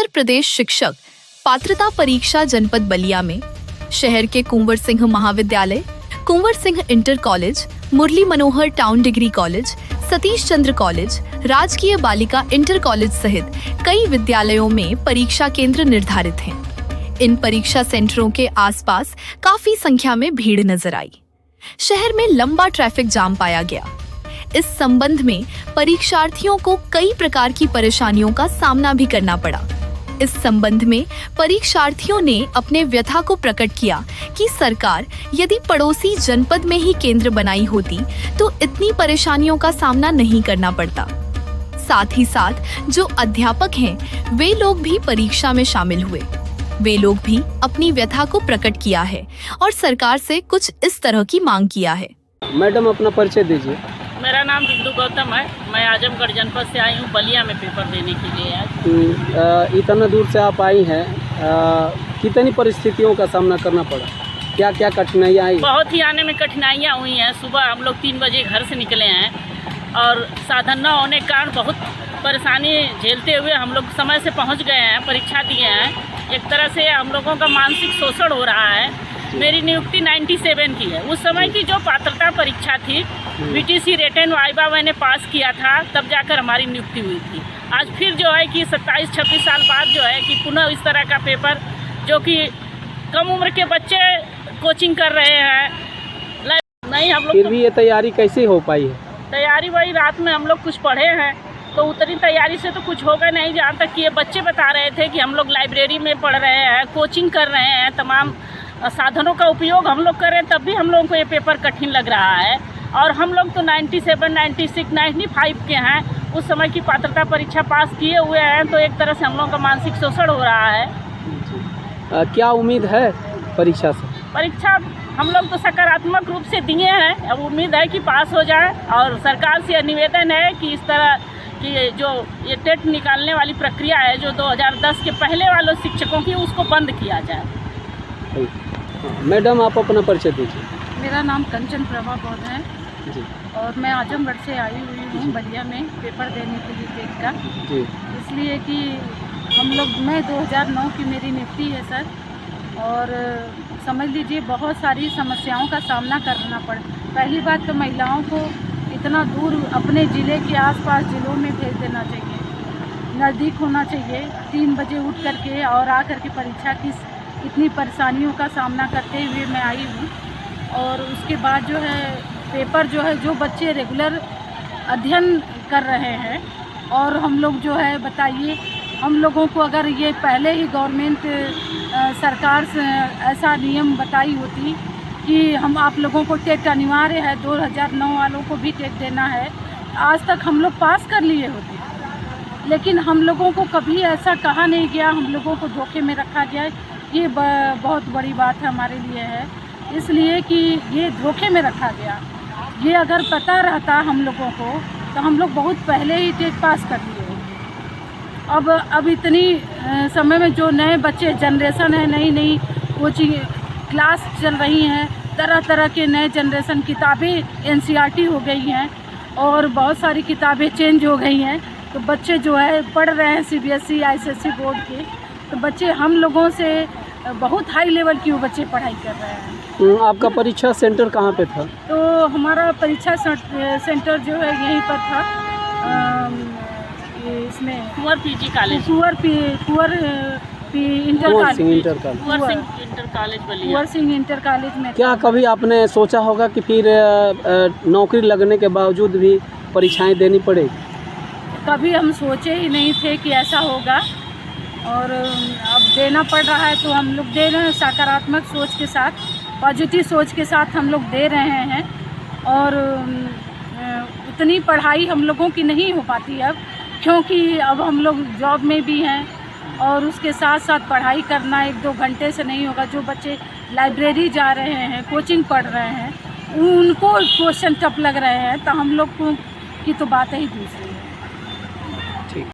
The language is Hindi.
उत्तर प्रदेश शिक्षक पात्रता परीक्षा जनपद बलिया में शहर के कुंवर सिंह महाविद्यालय, Kunwar Singh inter college, Murli Manohar town degree college, Satish Chandra college, राजकीय बालिका इंटर कॉलेज सहित कई विद्यालयों में परीक्षा केंद्र निर्धारित हैं। इन परीक्षा सेंटरों के आसपास काफी संख्या में भीड़ नजर आई। शहर में लंबा ट्रैफिक जाम पाया गया। इस संबंध में परीक्षार्थियों को कई प्रकार की परेशानियों का सामना भी करना पड़ा। इस संबंध में परीक्षार्थियों ने अपने व्यथा को प्रकट किया कि सरकार यदि पड़ोसी जनपद में ही केंद्र बनाई होती तो इतनी परेशानियों का सामना नहीं करना पड़ता। साथ ही साथ जो अध्यापक हैं वे लोग भी परीक्षा में शामिल हुए। वे लोग भी अपनी व्यथा को प्रकट किया है और सरकार से कुछ इस तरह की मांग किया है। मैडम अपना परिचय दीजिए। मेरा नाम बिंदु गौतम है। मैं आजमगढ़ जनपद से आई हूँ बलिया में पेपर देने के लिए आज। इतना दूर से आप आई हैं, कितनी परिस्थितियों का सामना करना पड़ा, क्या क्या कठिनाइयाँ आई? बहुत ही आने में कठिनाइयाँ हुई हैं। सुबह हम लोग 3 बजे घर से निकले हैं और साधन न होने के कारण बहुत परेशानी झेलते हुए हम लोग समय से पहुँच गए हैं, परीक्षा दिए हैं। एक तरह से हम लोगों का मानसिक शोषण हो रहा है। मेरी नियुक्ति 97 की है। उस समय की जो पात्रता परीक्षा थी, बीटीसी रिटन वाइवा मैंने पास किया था, तब जाकर हमारी नियुक्ति हुई थी। आज फिर जो है कि 27-26 साल बाद जो है कि पुनः इस तरह का पेपर, जो कि कम उम्र के बच्चे कोचिंग कर रहे हैं, नहीं हम लोग फिर भी ये तैयारी कैसे हो पाई है? तैयारी वही रात में हम लोग कुछ पढ़े हैं तो उतनी तैयारी से तो कुछ होगा नहीं। जहाँ तक कि ये बच्चे बता रहे थे कि हम लोग लाइब्रेरी में पढ़ रहे हैं, कोचिंग कर रहे हैं, तमाम साधनों का उपयोग हम लोग कर रहे हैं, तब भी हम लोगों को ये पेपर कठिन लग रहा है। और हम लोग तो 97, 96, 95 के हैं। उस समय की पात्रता परीक्षा पास किए हुए हैं, तो एक तरह से हम लोगों का मानसिक शोषण हो रहा है। क्या उम्मीद है परीक्षा से? परीक्षा हम लोग तो सकारात्मक रूप से दिए हैं। अब उम्मीद है कि पास हो जाए और सरकार से निवेदन है कि इस तरह की जो ये टेट निकालने वाली प्रक्रिया है जो 2010 के पहले वालों शिक्षकों की, उसको बंद किया जाए। मैडम आप अपना परिचय दीजिए। मेरा नाम कंचन प्रभा बौद्ध है जी। और मैं आजमगढ़ से आई हुई हूँ बलिया में पेपर देने के लिए टेट का। जी। इसलिए कि हम लोग, मैं 2009 की मेरी नियुक्ति है सर, और समझ लीजिए बहुत सारी समस्याओं का सामना करना पड़ा। पहली बात तो महिलाओं को इतना दूर अपने ज़िले के आसपास ज़िलों में भेज देना चाहिए, नज़दीक होना चाहिए। 3 बजे उठ करके और आकर के परीक्षा की इतनी परेशानियों का सामना करते हुए मैं आई हूँ। और उसके बाद जो है पेपर जो है, जो बच्चे रेगुलर अध्ययन कर रहे हैं, और हम लोग जो है बताइए, हम लोगों को अगर ये पहले ही गवर्नमेंट सरकार से ऐसा नियम बताई होती कि हम आप लोगों को टेट अनिवार्य है, 2009 वालों को भी टेट देना है, आज तक हम लोग पास कर लिए होते। लेकिन हम लोगों को कभी ऐसा कहा नहीं गया, हम लोगों को धोखे में रखा गया। ये बहुत बड़ी बात है हमारे लिए है, इसलिए कि ये धोखे में रखा गया। ये अगर पता रहता हम लोगों को तो हम लोग बहुत पहले ही टेट पास कर लिए होते। अब इतनी समय में जो नए बच्चे जनरेशन है, नई नई कोचिंग क्लास चल रही हैं, तरह तरह के नए जनरेशन किताबें NCERT हो गई हैं और बहुत सारी किताबें चेंज हो गई हैं। तो बच्चे जो है पढ़ रहे हैं CBSE ICSE बोर्ड के, तो बच्चे हम लोगों से बहुत हाई लेवल की वो बच्चे पढ़ाई कर रहे हैं। आपका परीक्षा सेंटर कहाँ पे था? तो हमारा परीक्षा सेंटर जो है यहीं पर था, इसमें कुंवर PG college, Kunwar Singh inter college में। क्या कभी आपने सोचा होगा कि फिर नौकरी लगने के बावजूद भी परीक्षाएं देनी पड़ेगी? कभी हम सोचे ही नहीं थे कि ऐसा होगा, और अब देना पड़ रहा है तो हम लोग दे रहे हैं। सकारात्मक सोच के साथ, पॉजिटिव सोच के साथ हम लोग दे रहे हैं। और उतनी पढ़ाई हम लोगों की नहीं हो पाती अब, क्योंकि अब हम लोग जॉब में भी हैं और उसके साथ साथ पढ़ाई करना 1-2 घंटे से नहीं होगा। जो बच्चे लाइब्रेरी जा रहे हैं, कोचिंग पढ़ रहे हैं, उनको क्वेश्चन टफ लग रहे हैं, तो हम लोग की तो बात ही दूसरी है।